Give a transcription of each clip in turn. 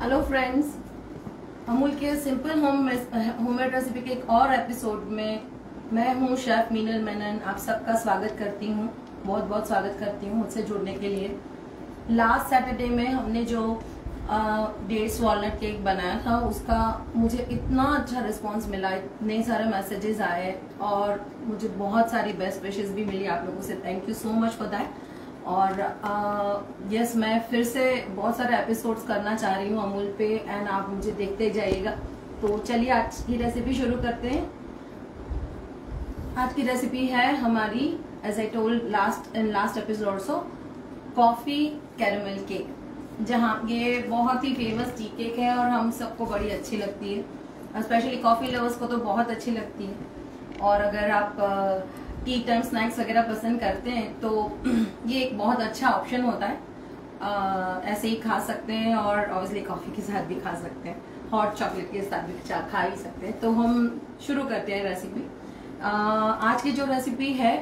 Hello friends, Amul के simple homemade recipe के एक और एपिसोड में मैं हूँ शेफ मीनल मेनन। आप सबका स्वागत करती हूँ, बहुत बहुत स्वागत करती हूँ मुझसे जुड़ने के लिए। लास्ट सैटरडे में हमने जो डेट्स वॉलनट केक बनाया था, उसका मुझे इतना अच्छा रिस्पांस मिला, इतने सारे मैसेजेस आए और मुझे बहुत सारी बेस्ट विशेस भी मिली आप लोगों से। Thank you so much for that. और यस, मैं फिर से बहुत सारे एपिसोड्स करना चाह रही हूँ अमूल पे, एंड आप मुझे देखते जाइएगा। तो चलिए आज की रेसिपी शुरू करते हैं। आज की रेसिपी है हमारी, as I told last episode also, coffee caramel cake, जहाँ ये बहुत ही फेमस टी केक है और हम सबको बड़ी अच्छी लगती है। स्पेशली कॉफी लवर्स को तो बहुत अच्छी लगती है। और अगर आप टी टाइम स्नैक्स वगैरह पसंद करते हैं तो ये एक बहुत अच्छा ऑप्शन होता है। ऐसे ही खा सकते हैं और ऑब्वियसली कॉफी के साथ भी खा सकते हैं, हॉट चॉकलेट के साथ भी खा ही सकते हैं। तो हम शुरू करते हैं रेसिपी। आज की जो रेसिपी है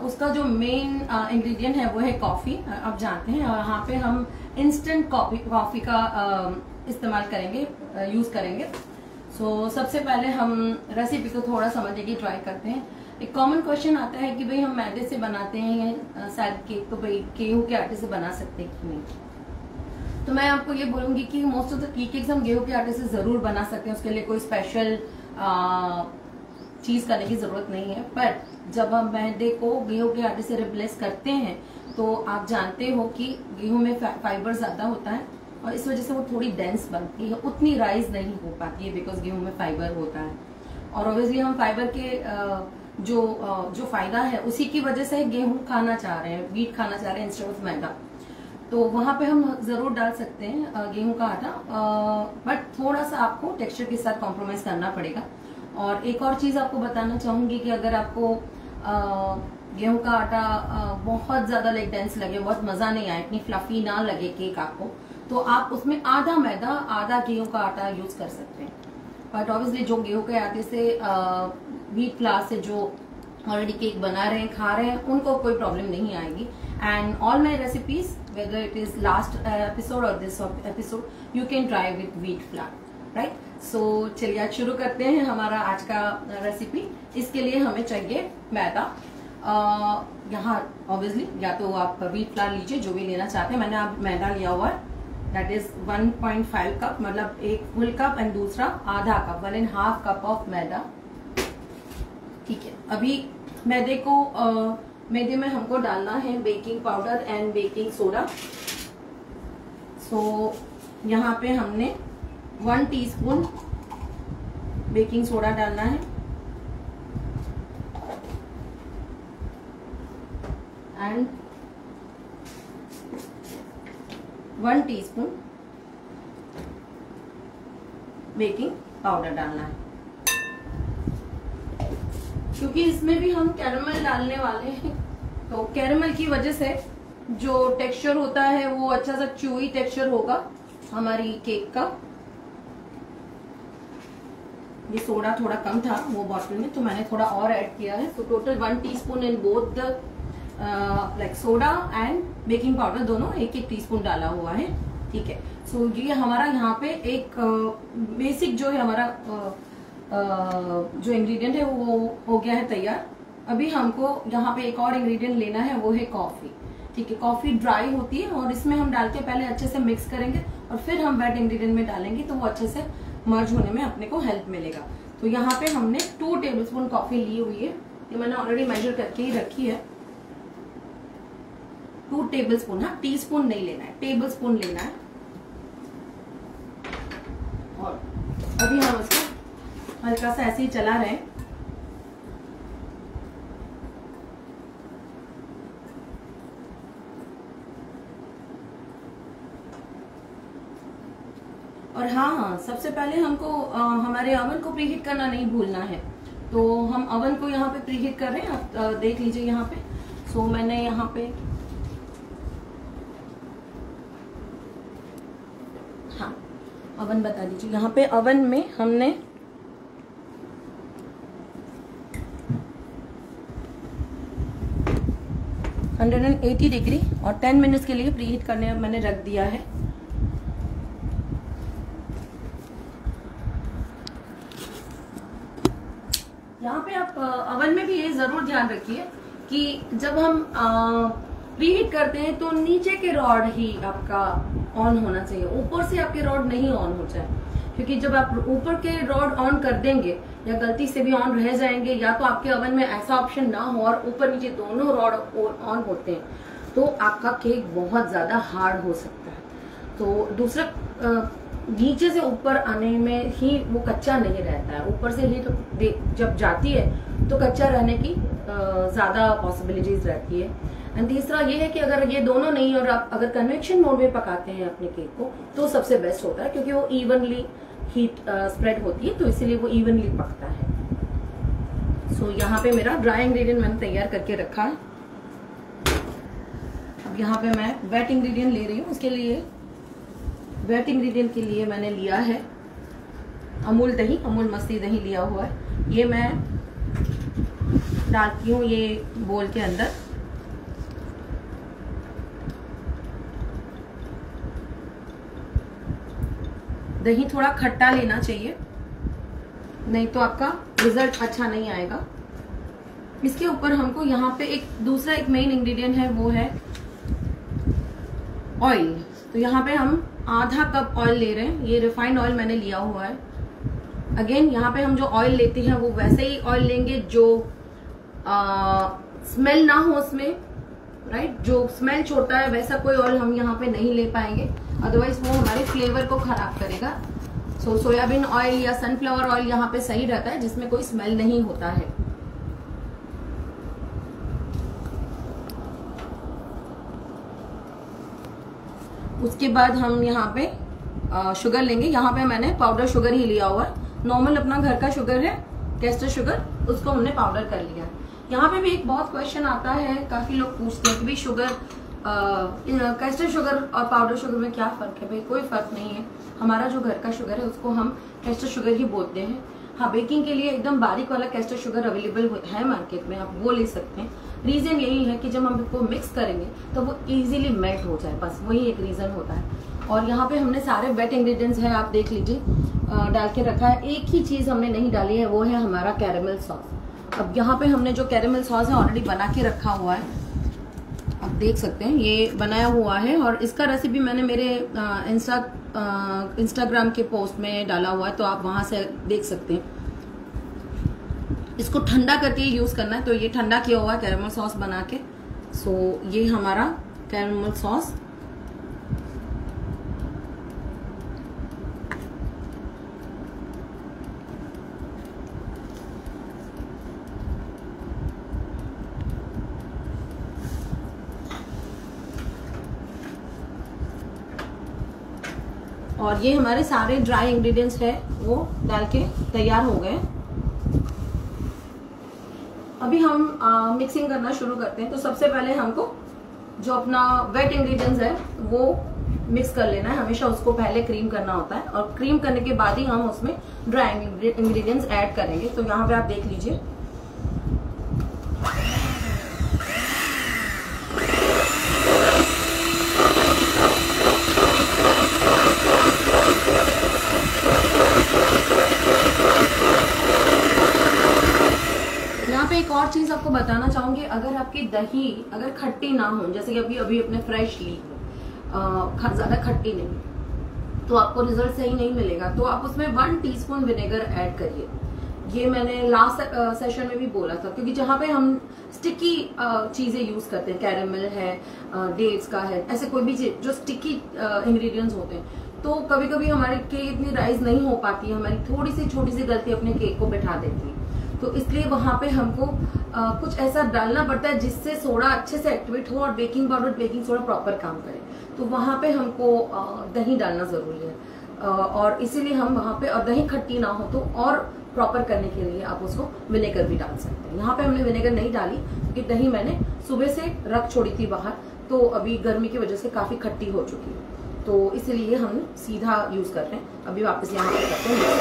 उसका जो मेन इंग्रेडिएंट है वो है कॉफी। आप जानते हैं, और यहाँ पे हम इंस्टेंट कॉफी का इस्तेमाल करेंगे, यूज करेंगे। सो सबसे पहले हम रेसिपी को थोड़ा समझने की ट्राई करते हैं। एक कॉमन क्वेश्चन आता है कि भाई हम मैदे से बनाते हैं शायद केक, तो भाई गेहूं के आटे से बना सकते हैं कि नहीं? तो मैं आपको ये बोलूंगी कि मोस्ट ऑफ द केक्स हम गेहूं के आटे से जरूर बना सकते हैं, उसके लिए कोई स्पेशल चीज करने की जरूरत नहीं है। बट जब हम मैदे को गेहूं के आटे से रिप्लेस करते हैं तो आप जानते हो कि गेहूं में फाइबर ज्यादा होता है और इस वजह से वो थोड़ी डेंस बनती है, उतनी राइज नहीं हो पाती है बिकॉज गेहूं में फाइबर होता है। और ऑब्वियसली हम फाइबर के जो फायदा है उसी की वजह से गेहूं खाना चाह रहे हैं, व्हीट खाना चाह रहे हैं इंस्टेड ऑफ मैदा। तो वहां पे हम जरूर डाल सकते हैं गेहूं का आटा, बट थोड़ा सा आपको टेक्सचर के साथ कॉम्प्रोमाइज करना पड़ेगा। और एक और चीज आपको बताना चाहूंगी कि अगर आपको गेहूं का आटा बहुत ज्यादा लाइक डेंस लगे, बहुत मजा नहीं आए, इतनी फ्लफी ना लगे केक आपको, तो आप उसमें आधा मैदा आधा गेहूं का आटा यूज कर सकते हैं। बट ऑब्वियसली जो गेहूं के आटे से व्हीट फ्लावर से जो ऑलरेडी केक बना रहे हैं, खा रहे हैं, उनको कोई प्रॉब्लम नहीं आएगी। And all my recipes, whether it is last episode और this episode, you can try with wheat flour, right? So चलिए आज शुरू करते हैं हमारा आज का रेसिपी। इसके लिए हमें चाहिए मैदा। यहाँ ऑब्वियसली या तो आप व्हीट फ्लावर लीजिए, जो भी लेना चाहते हैं। मैंने अब मैदा लिया हुआ है, दैट इज 1.5 कप, मतलब एक फुल कप, एंड दूसरा आधा कप, 1.5 कप ऑफ मैदा। ठीक है, अभी मैदे में हमको डालना है baking powder and baking soda. So यहाँ पे हमने 1 टीस्पून बेकिंग सोडा डालना है एंड 1 टीस्पून बेकिंग पाउडर डालना है, क्योंकि इसमें भी हम कैरेमल डालने वाले हैं। तो कैरेमल की वजह से जो टेक्सचर होता है वो अच्छा सा च्यूई टेक्सचर होगा हमारी केक का। ये सोडा थोड़ा कम था वो बॉटल में, तो मैंने थोड़ा और ऐड किया है। तो total 1 teaspoon in both the like soda and baking powder, दोनों 1-1 टीस्पून डाला हुआ है। ठीक है, सो ये हमारा यहाँ पे एक बेसिक जो है हमारा जो इंग्रेडिएंट है वो हो गया है तैयार। अभी हमको यहाँ पे एक और इंग्रेडिएंट लेना है, वो है कॉफी। ठीक है, कॉफी ड्राई होती है और इसमें हम डाल के पहले अच्छे से मिक्स करेंगे और फिर हम वेट इंग्रेडिएंट में डालेंगे, तो वो अच्छे से मर्ज होने में अपने को हेल्प मिलेगा। तो यहाँ पे हमने 2 टेबलस्पून कॉफी ली हुई है, ये मैंने ऑलरेडी मेजर करके ही रखी है। 2 टेबलस्पून, हाँ टीस्पून नहीं लेना है, टेबलस्पून लेना है। और अभी हम इसको हल्का सा ऐसे ही चला रहे हैं। और हाँ, सबसे पहले हमको हमारे अवन को प्रीहीट करना नहीं भूलना है। तो हम अवन को यहाँ पे प्रीहीट कर रहे हैं, आप देख लीजिए यहाँ पे। सो मैंने यहाँ पे, हाँ अवन बता दीजिए, यहाँ पे अवन में हमने 180 डिग्री और 10 मिनट्स के लिए प्रीहीट करने मैंने रख दिया है। यहाँ पे आप अवन में भी ये जरूर ध्यान रखिए कि जब हम प्रीहीट करते हैं तो नीचे के रॉड ही आपका ऑन होना चाहिए, ऊपर से आपके रॉड नहीं ऑन हो जाए, क्योंकि जब आप ऊपर के रॉड ऑन कर देंगे या गलती से भी ऑन रह जाएंगे, या तो आपके ओवन में ऐसा ऑप्शन ना हो और ऊपर नीचे दोनों रॉड ऑन होते हैं, तो आपका केक बहुत ज्यादा हार्ड हो सकता है। तो दूसरा, नीचे से ऊपर आने में ही वो कच्चा नहीं रहता है, ऊपर से हीट जब जाती है तो कच्चा रहने की ज्यादा पॉसिबिलिटीज रहती है। एंड तीसरा ये है कि अगर ये दोनों नहीं और आप अगर कन्वेक्शन मोड में पकाते हैं अपने केक को तो सबसे बेस्ट होता है, क्योंकि वो इवनली हीट स्प्रेड होती है, तो इसीलिए वो इवनली पकता है। सो यहाँ पे मेरा ड्राई इंग्रेडिएंट मैंने तैयार करके रखा है। अब यहाँ पे मैं वेट इंग्रेडिएंट ले रही हूँ। उसके लिए वेट इंग्रेडिएंट के लिए मैंने लिया है अमूल दही, अमूल मस्ती दही लिया हुआ है। ये मैं डालती हूँ ये बोल के अंदर। दही थोड़ा खट्टा लेना चाहिए, नहीं तो आपका रिजल्ट अच्छा नहीं आएगा। इसके ऊपर हमको यहाँ पे एक दूसरा एक मेन इंग्रेडिएंट है, वो है ऑयल। तो यहाँ पे हम आधा कप ऑयल ले रहे हैं। ये रिफाइंड ऑयल मैंने लिया हुआ है। अगेन यहाँ पे हम जो ऑयल लेते हैं वो वैसे ही ऑयल लेंगे जो स्मेल ना हो उसमें, राइट, जो स्मेल छोड़ता है वैसा कोई ऑयल हम यहाँ पे नहीं ले पाएंगे, अदरवाइज वो हमारे फ्लेवर को खराब करेगा। सो सोयाबीन ऑयल या सनफ्लावर ऑयल यहाँ पे सही रहता है, जिसमें कोई स्मेल नहीं होता है। उसके बाद हम यहाँ पे शुगर लेंगे। यहाँ पे मैंने पाउडर शुगर ही लिया हुआ है, नॉर्मल अपना घर का शुगर है, कैस्टर शुगर, उसको हमने पाउडर कर लिया है। यहाँ पे भी एक बहुत क्वेश्चन आता है, काफी लोग पूछते हैं कि भाई शुगर, कैस्टर शुगर और पाउडर शुगर में क्या फर्क है। भाई कोई फर्क नहीं है, हमारा जो घर का शुगर है उसको हम कैस्टर शुगर ही बोलते हैं। हाँ, बेकिंग के लिए एकदम बारीक वाला कैस्टर शुगर अवेलेबल है मार्केट में, आप वो ले सकते हैं। रीजन यही है कि जब हम इसको मिक्स करेंगे तो वो इजीली मेल्ट हो जाए, बस वही एक रीजन होता है। और यहाँ पे हमने सारे वेट इंग्रेडिएंट्स हैं, आप देख लीजिए, डाल के रखा है। एक ही चीज हमने नहीं डाली है, वो है हमारा कैरेमल सॉस। अब यहाँ पे हमने जो कैरेमल सॉस है ऑलरेडी बना के रखा हुआ है, आप देख सकते हैं ये बनाया हुआ है। और इसका रेसिपी मैंने मेरे इंस्टाग्राम के पोस्ट में डाला हुआ है, तो आप वहां से देख सकते हैं। इसको ठंडा करके यूज करना है, तो ये ठंडा किया हुआ है कैरेमल सॉस बना के। सो ये हमारा कैरेमल सॉस। और ये हमारे सारे ड्राई इंग्रेडिएंट्स है वो डाल के तैयार हो गए। अभी हम मिक्सिंग करना शुरू करते हैं। तो सबसे पहले हमको जो अपना वेट इंग्रेडिएंट्स है वो मिक्स कर लेना है। हमेशा उसको पहले क्रीम करना होता है, और क्रीम करने के बाद ही हम उसमें ड्राई इंग्रेडिएंट्स ऐड करेंगे। तो यहाँ पे आप देख लीजिए, एक और चीज आपको बताना चाहूंगी, अगर आपकी दही अगर खट्टी ना हो, जैसे कि अभी अभी अपने फ्रेश ली, ज्यादा खट्टी नहीं, तो आपको रिजल्ट सही नहीं मिलेगा। तो आप उसमें 1 टीस्पून विनेगर ऐड करिए। ये मैंने लास्ट सेशन में भी बोला था, क्योंकि जहां पे हम स्टिकी चीजें यूज करते हैं, कैरेमल है, डेट्स का है, ऐसे कोई भी चीज जो स्टिकी इंग्रेडिएंट्स होते हैं, तो कभी कभी हमारे केक इतनी राइज नहीं हो पाती है, हमारी थोड़ी सी छोटी सी गलती अपने केक को बैठा देती है। तो इसलिए वहां पे हमको कुछ ऐसा डालना पड़ता है जिससे सोडा अच्छे से एक्टिवेट हो और baking powder, baking soda proper काम करे। तो वहां पे हमको दही डालना जरूरी है, और इसीलिए हम वहां पे, और दही खट्टी ना हो तो और प्रॉपर करने के लिए आप उसको विनेगर भी डाल सकते हैं। यहाँ पे हमने विनेगर नहीं डाली क्योंकि दही मैंने सुबह से रख छोड़ी थी बाहर, तो अभी गर्मी की वजह से काफी खट्टी हो चुकी है, तो इसलिए हम सीधा यूज कर रहे हैं। अभी वापस यहाँ पे करते हैं।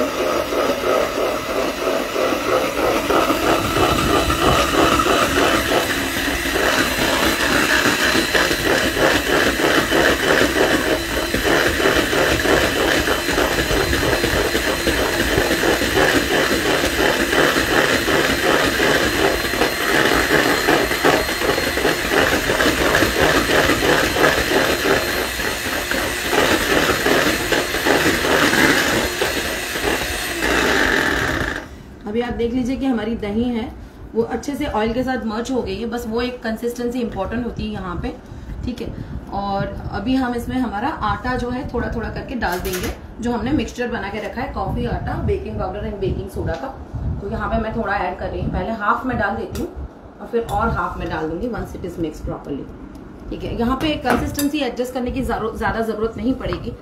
देख लीजिए कि हमारी दही है वो अच्छे से ऑयल के साथ मर्ज हो गई है, बस वो एक कंसिस्टेंसी इंपॉर्टेंट होती है यहाँ पे, ठीक है। और अभी हम इसमें हमारा आटा जो है थोड़ा थोड़ा करके डाल देंगे, जो हमने मिक्सचर बना के रखा है कॉफी आटा, baking powder and baking soda का। तो यहाँ पे मैं थोड़ा ऐड कर रही हूँ, पहले हाफ में डाल देती हूँ और फिर और हाफ में डाल दूंगी once it is mix properly, ठीक है। यहाँ पे कंसिस्टेंसी एडजस्ट करने की ज्यादा जरूरत नहीं पड़ेगी।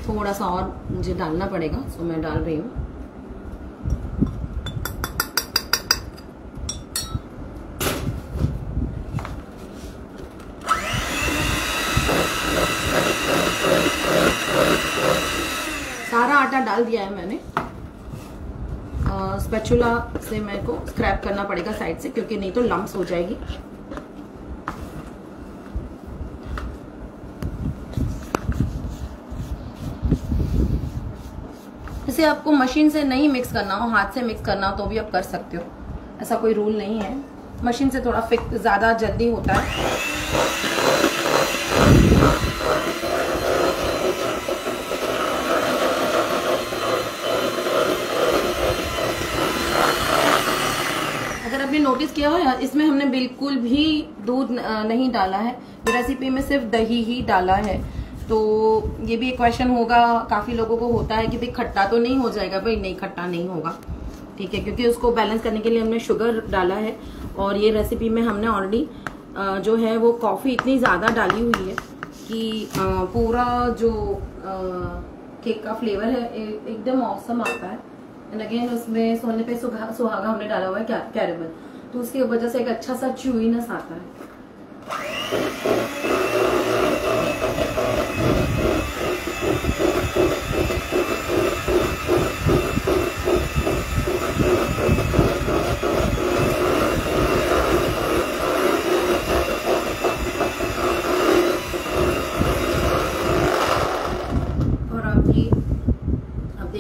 थोड़ा सा और मुझे डालना पड़ेगा, सो मैं डाल रही हूँ। सारा आटा डाल दिया है मैंने। स्पैचुला से मेरे को स्क्रैप करना पड़ेगा साइड से, क्योंकि नहीं तो लम्प्स हो जाएगी। इसे आपको मशीन से नहीं मिक्स करना हो, हाथ से मिक्स करना हो तो भी आप कर सकते हो, ऐसा कोई रूल नहीं है। मशीन से थोड़ा फिक्स ज्यादा जल्दी होता है। अगर आपने नोटिस किया हो, इसमें हमने बिल्कुल भी दूध नहीं डाला है, रेसिपी में सिर्फ दही ही डाला है। तो ये भी एक क्वेश्चन होगा, काफी लोगों को होता है कि भाई खट्टा तो नहीं हो जाएगा। भाई नहीं, खट्टा नहीं होगा, ठीक है, क्योंकि उसको बैलेंस करने के लिए हमने शुगर डाला है। और ये रेसिपी में हमने ऑलरेडी जो है वो कॉफी इतनी ज्यादा डाली हुई है कि पूरा जो केक का फ्लेवर है एकदम औसम आता है। एंड अगेन उसमें सोने पे सुहागा हमने डाला हुआ है कैरेमल, तो उसकी वजह से एक अच्छा सा च्यूइनेस आता है।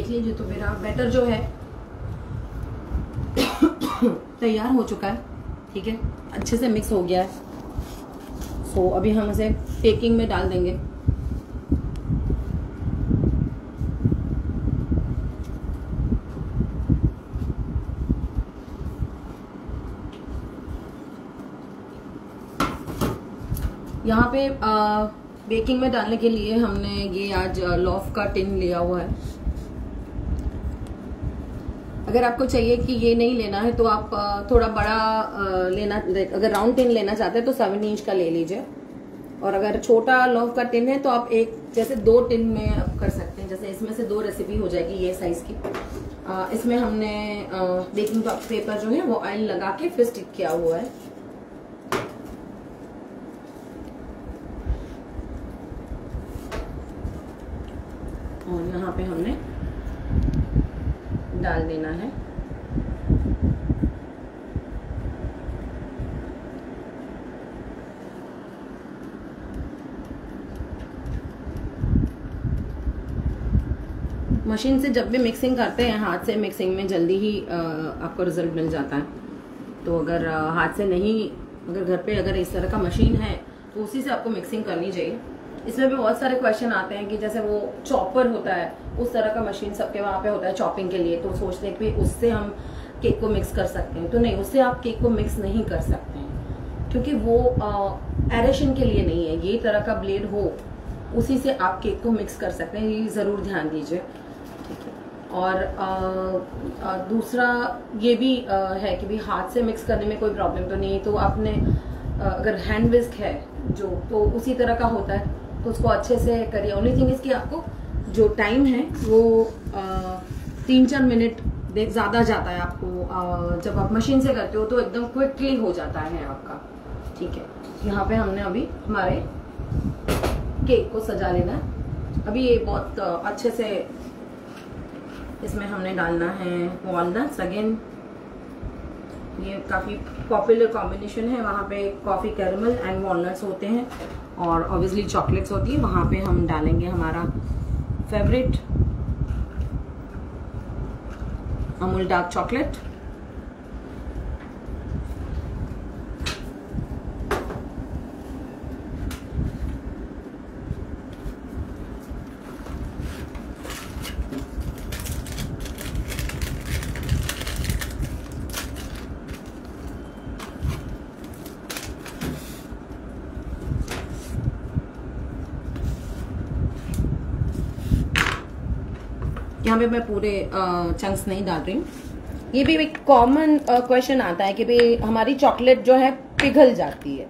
लीजिए तो मेरा बैटर जो है तैयार हो चुका है, ठीक है, अच्छे से मिक्स हो गया है। सो अभी हम इसे बेकिंग में डाल देंगे। यहाँ पे बेकिंग में डालने के लिए हमने ये आज लॉफ का टिन लिया हुआ है। अगर आपको चाहिए कि ये नहीं लेना है तो आप थोड़ा बड़ा लेना, अगर राउंड टिन लेना चाहते हैं तो 7 इंच का ले लीजिए। और अगर छोटा लॉफ का टिन है तो आप एक जैसे 2 टिन में आप कर सकते हैं। जैसे इसमें से 2 रेसिपी हो जाएगी ये साइज की। इसमें हमने बेकिंग पेपर जो है वो ऑयल लगा के फिर स्टिक किया हुआ है। और यहाँ पे हमने डाल देना है। मशीन से जब भी मिक्सिंग करते हैं, हाथ से मिक्सिंग में जल्दी ही आपको रिजल्ट मिल जाता है। तो अगर हाथ से नहीं, अगर घर पे अगर इस तरह का मशीन है तो उसी से आपको मिक्सिंग करनी चाहिए। इसमें भी बहुत सारे क्वेश्चन आते हैं कि जैसे वो चॉपर होता है, उस तरह का मशीन सबके वहाँ पे होता है चॉपिंग के लिए, तो सोचते हैं कि उससे हम केक को मिक्स कर सकते हैं। तो नहीं, उससे आप केक को मिक्स नहीं कर सकते हैं, क्योंकि वो एरेशन के लिए नहीं है। ये तरह का ब्लेड हो, उसी से आप केक को मिक्स कर सकते हैं, ये ज़रूर ध्यान दीजिए, ठीक है। और दूसरा ये भी है कि भी हाथ से मिक्स करने में कोई प्रॉब्लम तो नहीं। तो आपने अगर हैंड विस्क है जो, तो उसी तरह का होता है, तो उसको अच्छे से करिए। ओनली थिंग इसकी आपको जो टाइम है वो 3-4 मिनट ज़्यादा जाता है आपको। जब आप मशीन से करते हो तो एकदम क्विकली हो जाता है आपका, ठीक है। यहाँ पे हमने अभी हमारे केक को सजा लेना है। अभी ये बहुत अच्छे से इसमें हमने डालना है वॉलनट्स। अगेन ये काफ़ी पॉपुलर कॉम्बिनेशन है, वहाँ पे कॉफ़ी कैरेमल एंड वॉलनट्स होते हैं और ऑब्वियसली चॉकलेट्स होती है। वहाँ पे हम डालेंगे हमारा फेवरेट अमूल डार्क चॉकलेट। यहाँ पे मैं पूरे चंक्स नहीं डाल रही हूँ। ये भी एक कॉमन क्वेश्चन आता है कि भाई हमारी चॉकलेट जो है पिघल जाती है।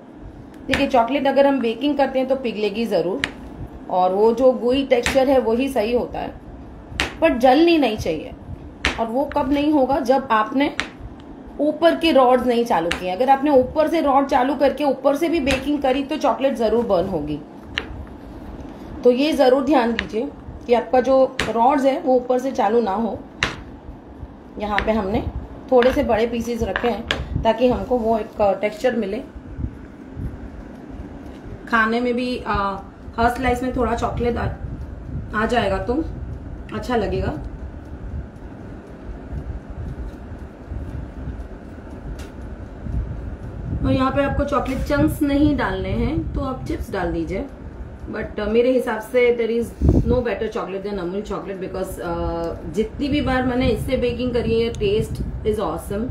देखिए चॉकलेट अगर हम बेकिंग करते हैं तो पिघलेगी ज़रूर, और वो जो गोई टेक्सचर है वही सही होता है, पर जलनी नहीं चाहिए। और वो कब नहीं होगा, जब आपने ऊपर के रॉड्स नहीं चालू किए। अगर आपने ऊपर से रॉड चालू करके ऊपर से भी बेकिंग करी तो चॉकलेट ज़रूर बर्न होगी। तो ये ज़रूर ध्यान दीजिए कि आपका जो रॉड्स है वो ऊपर से चालू ना हो। यहाँ पे हमने थोड़े से बड़े पीसेस रखे हैं ताकि हमको वो एक टेक्सचर मिले। खाने में भी हर स्लाइस में थोड़ा चॉकलेट आ जाएगा तो अच्छा लगेगा। और यहाँ पे आपको चॉकलेट चंक्स नहीं डालने हैं तो आप चिप्स डाल दीजिए, बट मेरे हिसाब से there is no better chocolate than Amul chocolate, because जितनी भी बार मैंने इससे बेकिंग करी है टेस्ट इज ऑसम,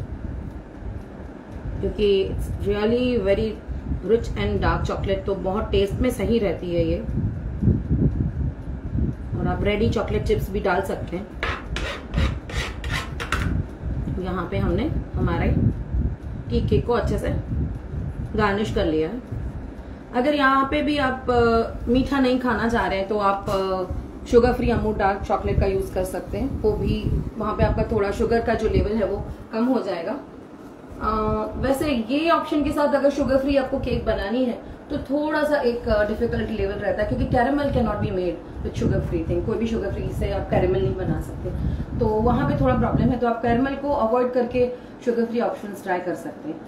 क्योंकि it's really very rich and dark chocolate, तो बहुत टेस्ट में सही रहती है ये। और आप रेडी चॉकलेट चिप्स भी डाल सकते हैं। यहाँ पे हमने हमारे केक को अच्छे से गार्निश कर लिया है। अगर यहाँ पे भी आप मीठा नहीं खाना चाह रहे हैं तो आप sugar free Amul dark chocolate का यूज कर सकते हैं। वो भी वहाँ पे आपका थोड़ा शुगर का जो लेवल है वो कम हो जाएगा। वैसे ये ऑप्शन के साथ अगर शुगर फ्री आपको केक बनानी है तो थोड़ा सा एक डिफिकल्ट लेवल रहता है, क्योंकि caramel can not be made with sugar free thing. कोई भी शुगर फ्री से आप कैरेमल नहीं बना सकते, तो वहाँ पे थोड़ा प्रॉब्लम है। तो आप कैरेमल को अवॉइड करके शुगर फ्री ऑप्शंस ट्राई कर सकते हैं।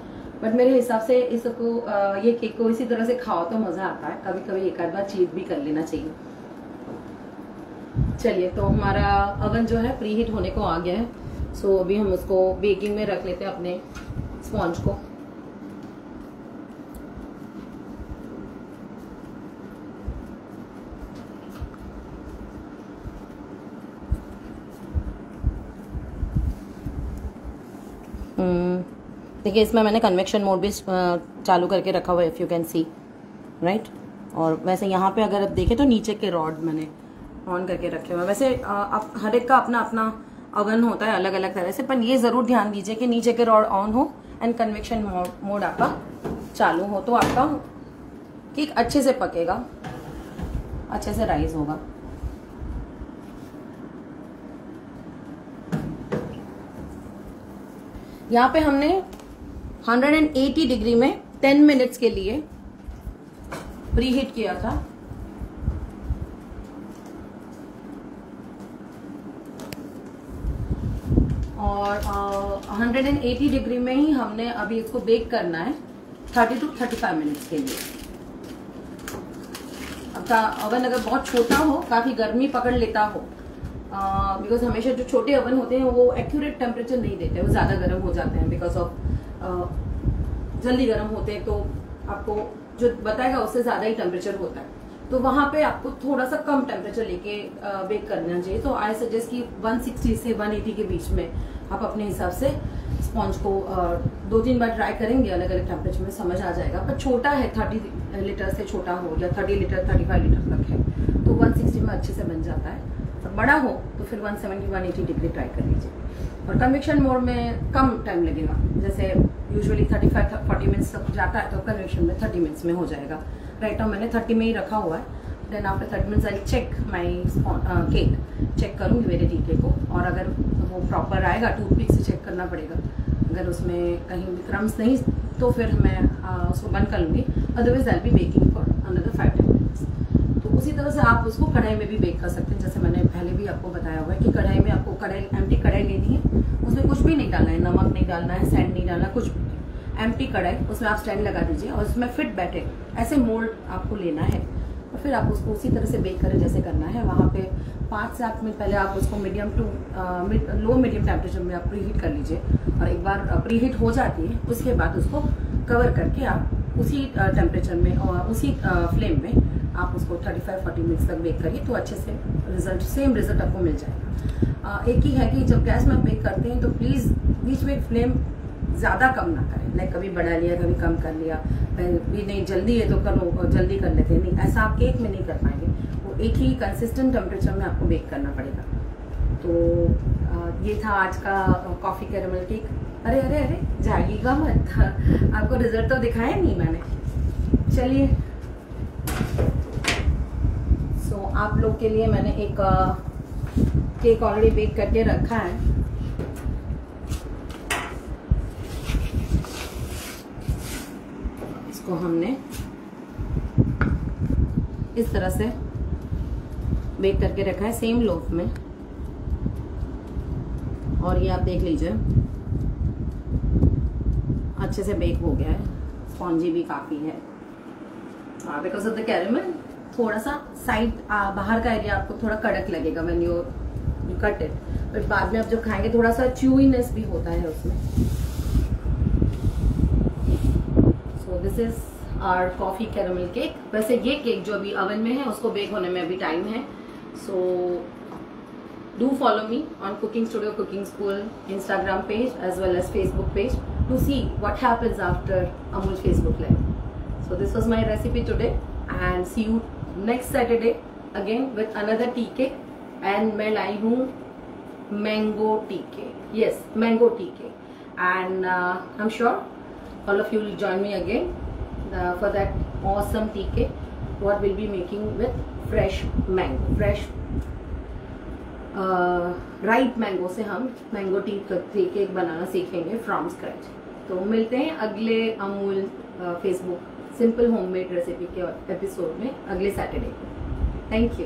बट मेरे हिसाब से इसको ये केक को इसी तरह से खाओ तो मजा आता है। कभी कभी एक आध बार चीट भी कर लेना चाहिए। चलिए, तो हमारा अवन जो है प्री हीट होने को आ गया है। सो अभी हम उसको बेकिंग में रख लेते हैं अपने स्पॉन्ज को। देखिए इसमें मैंने कन्वेक्शन मोड भी चालू करके रखा हुआ है, if you can see right. और वैसे यहाँ पे अगर आप देखें तो नीचे के रॉड मैंने ऑन करके रखे हुए हैं। वैसे आप हर एक का अपना अपना अवन होता है अलग अलग तरह से, पर ये ज़रूर ध्यान दीजिए कि नीचे के रॉड ऑन हो एंड कन्वेक्शन मोड आपका चालू हो, तो आपका केक अच्छे से पकेगा, अच्छे से राइज होगा। यहाँ पे हमने 180 डिग्री में 10 मिनट्स के लिए प्री हीट किया था। और 180 डिग्री में ही हमने अभी इसको बेक करना है 30 to 35 मिनट्स के लिए। आपका ओवन अगर बहुत छोटा हो, काफी गर्मी पकड़ लेता हो, बिकॉज हमेशा जो छोटे ओवन होते हैं वो एक्यूरेट टेम्परेचर नहीं देते, वो ज्यादा गर्म हो जाते हैं बिकॉज ऑफ जल्दी गर्म होते हैं, तो आपको जो बताएगा उससे ज्यादा ही टेम्परेचर होता है। तो वहां पे आपको थोड़ा सा कम टेम्परेचर लेके बेक करना चाहिए। तो आई सजेस्ट कि 160 से 180 के बीच में आप अपने हिसाब से स्पॉन्ज को 2-3 बार ट्राई करेंगे, अलग अलग टेम्परेचर में समझ आ जाएगा। पर छोटा है, 30 लीटर से छोटा हो या 30 लीटर 35 लीटर तक है तो 160 में अच्छे से बन जाता है। और बड़ा हो तो फिर 170-180 डिग्री ट्राई कर लीजिए। और कन्वेक्शन मोड में कम टाइम लगेगा, जैसे यूजुअली 35-40 मिनट्स तक जाता है तो कन्वेक्शन में 30 मिनट्स में हो जाएगा। राइट नाउ मैंने 30 में ही रखा हुआ है। Then after 30 minutes I check my cake, check करूँगी मेरे टीके को, और अगर वो प्रॉपर आएगा टूथपिक से चेक करना पड़ेगा। अगर उसमें कहीं भी क्रम्स नहीं तो फिर मैं उसको बंद कर लूँगी, otherwise I be baking for another 5-10 minutes. तो उसी तरह से आप उसको कढ़ाई में भी बेक कर सकते हैं, जैसे मैंने पहले भी आपको बताया हुआ है कि कढ़ाई में आपको एम्प्टी कढ़ाई लेनी है, उसमें कुछ भी नहीं डालना है, नमक नहीं डालना है, सैंड नहीं डालना, कुछ भी नहीं। एम्प्टी कढ़ाई, उसमें आप स्टैंड लगा दीजिए और उसमें फिट बैठे ऐसे मोल्ड आपको लेना है, और फिर आप उसको उसी तरह से बेक करें जैसे करना है। वहाँ पे 5 से 8 मिनट पहले आप उसको medium to low medium temperature में आप प्रीहीट कर लीजिए, और एक बार प्रीहीट हो जाती है उसके बाद उसको कवर करके आप उसी टेम्परेचर में और उसी फ्लेम में आप उसको 35-40 मिनट्स तक बेक करिए, तो अच्छे से रिजल्ट, सेम रिजल्ट आपको मिल जाएगा। एक ही है कि जब गैस में बेक करते हैं तो प्लीज़ बीच में फ्लेम ज़्यादा कम ना करें, लाइक कभी बढ़ा लिया कभी कम कर लिया, भी नहीं जल्दी है तो करो जल्दी कर लेते हैं, नहीं ऐसा आप केक में नहीं कर पाएंगे। वो एक ही कंसिस्टेंट टेम्परेचर में आपको बेक करना पड़ेगा। तो ये था आज का कॉफ़ी कैरेमल केक। अरे अरे अरे जाइएगा मत, आपको रिजल्ट तो दिखाया नहीं मैंने। चलिए, सो आप लोग के लिए मैंने एक केक ऑलरेडी बेक करके रखा है। इसको हमने इस तरह से बेक करके रखा है सेम लोफ में, और ये आप देख लीजिए अच्छे से बेक हो गया है, स्पॉन्जी भी काफी है। बिकॉज ऑफ द कैरेमल थोड़ा सा साइड बाहर का एरिया आपको थोड़ा कड़क लगेगा when you cut it, but बाद में आप जब खाएंगे थोड़ा सा च्यूइनेस भी होता है उसमें। So this is our coffee caramel cake. वैसे ये केक जो अभी ओवन में है उसको बेक होने में अभी टाइम है। सो do follow me on Cooking Studio Cooking School Instagram page as well as Facebook page to see what happens after Amul Facebook Live. So this was my recipe today and see you next Saturday again with another tea cake, and मैं लाई हूँ mango tea cake. Yes, mango tea cake, and I'm sure all of you will join me again for that awesome tea cake what we'll be making with fresh mango, fresh ripe mango से हम mango tea cake बनाना सीखेंगे from scratch. तो मिलते हैं अगले Amul Facebook simple homemade recipe के episode में अगले सैटरडे को। Thank you.